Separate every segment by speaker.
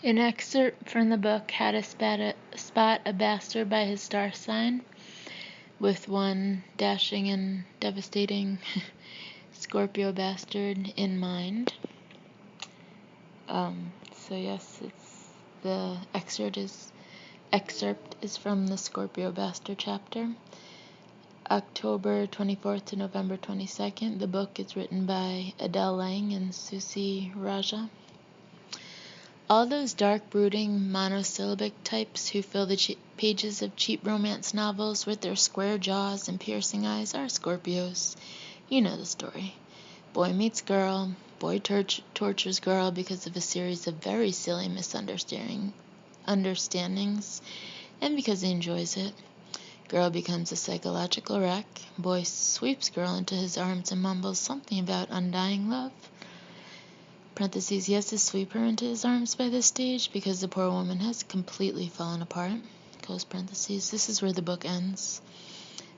Speaker 1: An excerpt from the book How to Spot a Bastard by His Star Sign, with one dashing and devastating Scorpio bastard in mind. The excerpt is from the Scorpio bastard chapter. October 24th to November 22nd. The book is written by Adele Lang and Susie Raja. All those dark, brooding, monosyllabic types who fill the pages of cheap romance novels with their square jaws and piercing eyes are Scorpios. You know the story. Boy meets girl, boy tortures girl because of a series of very silly misunderstandings, and because he enjoys it. Girl becomes a psychological wreck. Boy sweeps girl into his arms and mumbles something about undying love. Parentheses, he has to sweep her into his arms by this stage because the poor woman has completely fallen apart. Close parentheses. This is where the book ends.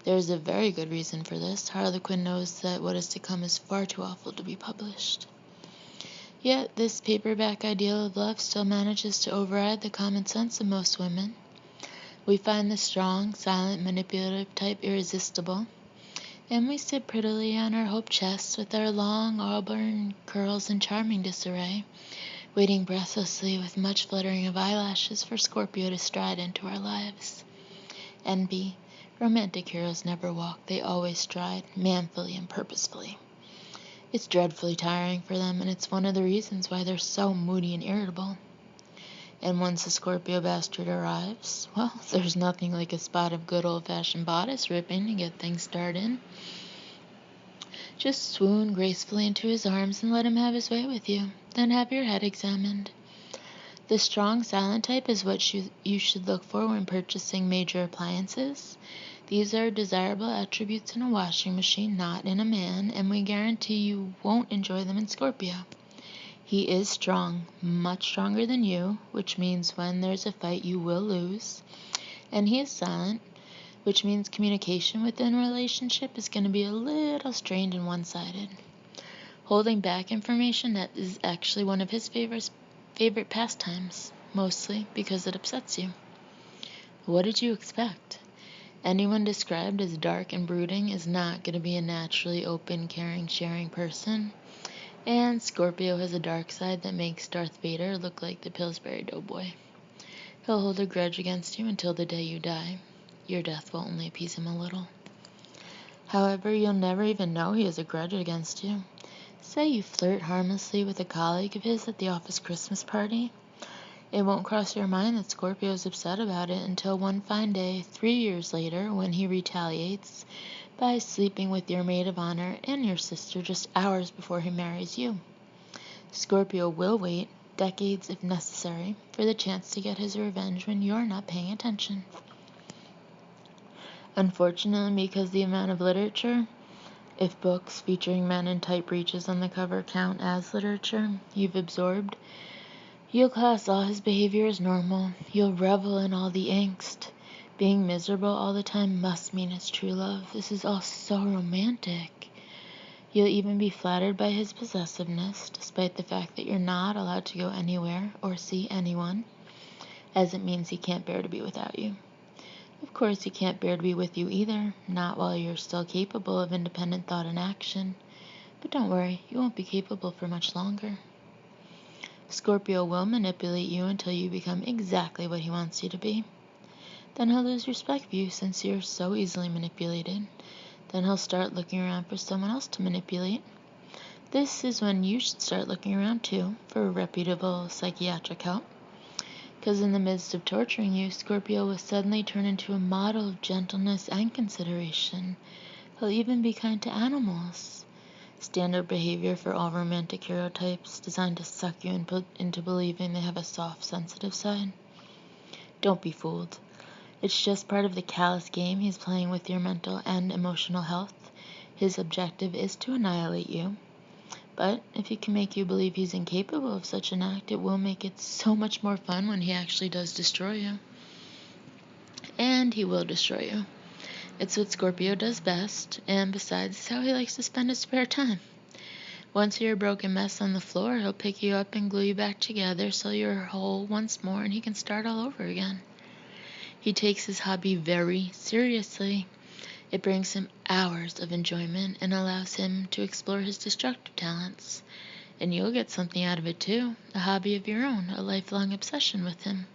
Speaker 1: There is a very good reason for this. Harlequin knows that what is to come is far too awful to be published. Yet this paperback ideal of love still manages to override the common sense of most women. We find the strong, silent, manipulative type irresistible, and we sit prettily on our hope chests with our long auburn curls in charming disarray, waiting breathlessly with much fluttering of eyelashes for Scorpio to stride into our lives. Envy. Romantic heroes never walk, they always stride, manfully and purposefully. It's dreadfully tiring for them, and it's one of the reasons why they're so moody and irritable. And once the Scorpio bastard arrives, well, there's nothing like a spot of good old-fashioned bodice ripping to get things started. Just swoon gracefully into his arms and let him have his way with you. Then have your head examined. The strong, silent type is what you should look for when purchasing major appliances. These are desirable attributes in a washing machine, not in a man, and we guarantee you won't enjoy them in Scorpio. He is strong, much stronger than you, which means when there's a fight you will lose. And he is silent, which means communication within a relationship is going to be a little strained and one-sided. Holding back information, that is actually one of his favorite pastimes, mostly because it upsets you. What did you expect? Anyone described as dark and brooding is not going to be a naturally open, caring, sharing person. And Scorpio has a dark side that makes Darth Vader look like the Pillsbury Doughboy. He'll hold a grudge against you until the day you die. Your death will only appease him a little. However, you'll never even know he has a grudge against you. Say you flirt harmlessly with a colleague of his at the office Christmas party. It won't cross your mind that Scorpio is upset about it until one fine day, 3 years later, when he retaliates by sleeping with your maid of honor and your sister just hours before he marries you. Scorpio will wait, decades if necessary, for the chance to get his revenge when you're not paying attention. Unfortunately, because the amount of literature, if books featuring men in tight breeches on the cover count as literature, you've absorbed, you'll class all his behavior as normal. You'll revel in all the angst. Being miserable all the time must mean it's true love. This is all so romantic. You'll even be flattered by his possessiveness, despite the fact that you're not allowed to go anywhere or see anyone, as it means he can't bear to be without you. Of course, he can't bear to be with you either, not while you're still capable of independent thought and action. But don't worry, you won't be capable for much longer. Scorpio will manipulate you until you become exactly what he wants you to be. Then he'll lose respect for you since you're so easily manipulated. Then he'll start looking around for someone else to manipulate. This is when you should start looking around too for reputable psychiatric help. Because in the midst of torturing you, Scorpio will suddenly turn into a model of gentleness and consideration. He'll even be kind to animals. Standard behavior for all romantic hero types, designed to suck you into believing they have a soft, sensitive side. Don't be fooled. It's just part of the callous game he's playing with your mental and emotional health. His objective is to annihilate you. But if he can make you believe he's incapable of such an act, it will make it so much more fun when he actually does destroy you. And he will destroy you. It's what Scorpio does best, and besides, it's how he likes to spend his spare time. Once you're a broken mess on the floor, he'll pick you up and glue you back together so you're whole once more and he can start all over again. He takes his hobby very seriously. It brings him hours of enjoyment and allows him to explore his destructive talents. And you'll get something out of it too, a hobby of your own, a lifelong obsession with him.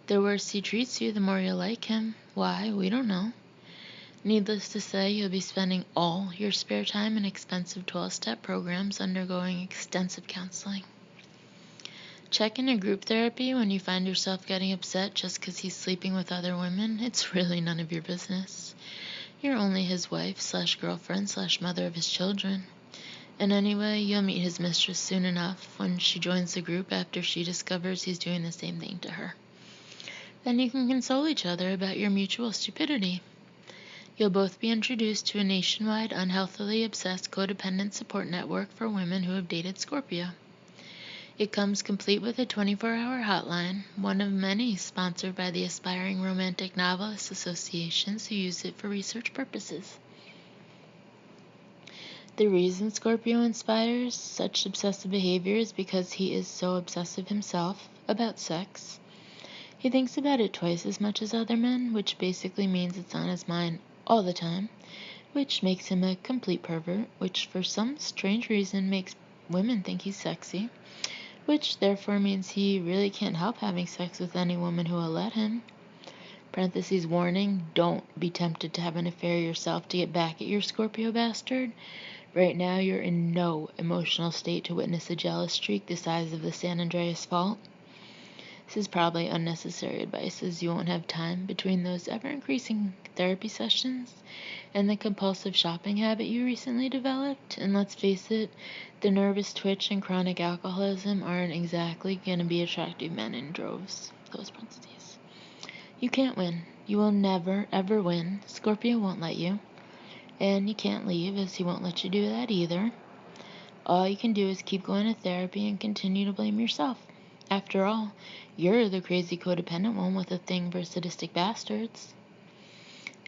Speaker 1: The worse he treats you, the more you'll like him. Why, we don't know. Needless to say, you'll be spending all your spare time in expensive 12-step programs undergoing extensive counseling. Check in a group therapy when you find yourself getting upset just because he's sleeping with other women. It's really none of your business. You're only his wife/girlfriend/mother of his children. And anyway, you'll meet his mistress soon enough when she joins the group after she discovers he's doing the same thing to her. Then you can console each other about your mutual stupidity. You'll both be introduced to a nationwide, unhealthily obsessed codependent support network for women who have dated Scorpio. It comes complete with a 24-hour hotline, one of many sponsored by the Aspiring Romantic Novelists Associations who use it for research purposes. The reason Scorpio inspires such obsessive behavior is because he is so obsessive himself about sex. He thinks about it twice as much as other men, which basically means it's on his mind all the time, which makes him a complete pervert, which for some strange reason makes women think he's sexy, which therefore means he really can't help having sex with any woman who will let him. Parentheses warning, don't be tempted to have an affair yourself to get back at your Scorpio bastard. Right now you're in no emotional state to witness a jealous streak the size of the San Andreas Fault. This is probably unnecessary advice, as you won't have time between those ever-increasing therapy sessions and the compulsive shopping habit you recently developed. And let's face it, the nervous twitch and chronic alcoholism aren't exactly going to be attractive men in droves. Close parentheses. You can't win. You will never, ever win. Scorpio won't let you. And you can't leave, as he won't let you do that either. All you can do is keep going to therapy and continue to blame yourself. After all, you're the crazy codependent one with a thing for sadistic bastards.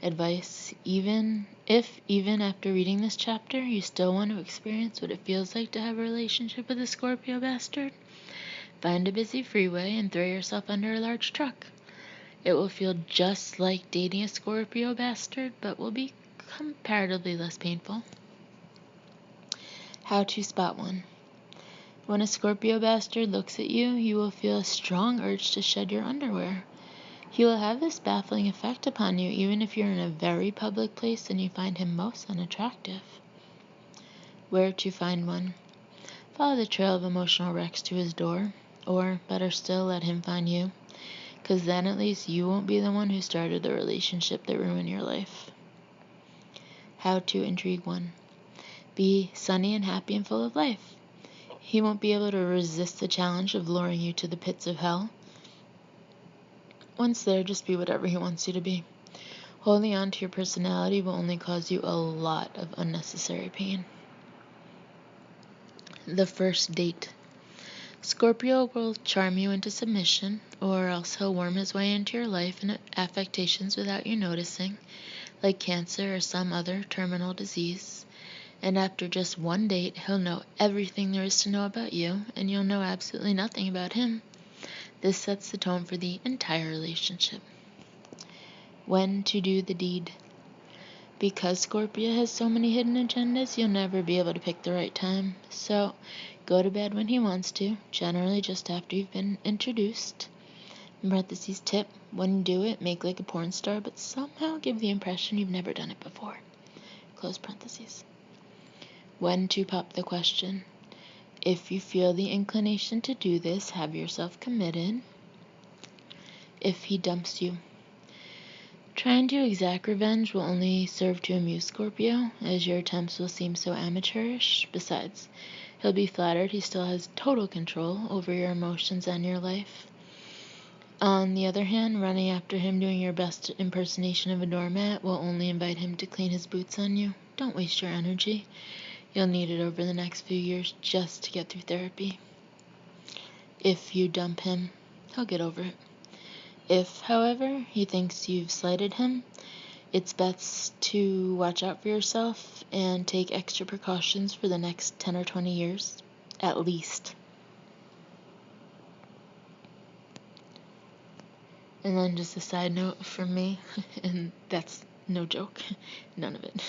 Speaker 1: Advice, even after reading this chapter, you still want to experience what it feels like to have a relationship with a Scorpio bastard, find a busy freeway and throw yourself under a large truck. It will feel just like dating a Scorpio bastard, but will be comparatively less painful. How to spot one. When a Scorpio bastard looks at you, you will feel a strong urge to shed your underwear. He will have this baffling effect upon you even if you're in a very public place and you find him most unattractive. Where to find one? Follow the trail of emotional wrecks to his door, or better still, let him find you, because then at least you won't be the one who started the relationship that ruined your life. How to intrigue one. Be sunny and happy and full of life. He won't be able to resist the challenge of luring you to the pits of hell. Once there, just be whatever he wants you to be. Holding on to your personality will only cause you a lot of unnecessary pain. The first date. Scorpio will charm you into submission, or else he'll worm his way into your life and affectations without you noticing, like cancer or some other terminal disease. And after just one date, he'll know everything there is to know about you, and you'll know absolutely nothing about him. This sets the tone for the entire relationship. When to do the deed. Because Scorpio has so many hidden agendas, you'll never be able to pick the right time. So, go to bed when he wants to, generally just after you've been introduced. In parentheses, tip, when you do it, make like a porn star, but somehow give the impression you've never done it before. Close parentheses. When to pop the question. If you feel the inclination to do this, have yourself committed. If he dumps you. Trying to exact revenge will only serve to amuse Scorpio, as your attempts will seem so amateurish. Besides, he'll be flattered he still has total control over your emotions and your life. On the other hand, running after him doing your best impersonation of a doormat will only invite him to clean his boots on you. Don't waste your energy. You'll need it over the next few years just to get through therapy. If you dump him, he'll get over it. If, however, he thinks you've slighted him, It's best to watch out for yourself and take extra precautions for the next 10 or 20 years, at least. And then just a side note from me, and that's no joke, none of it.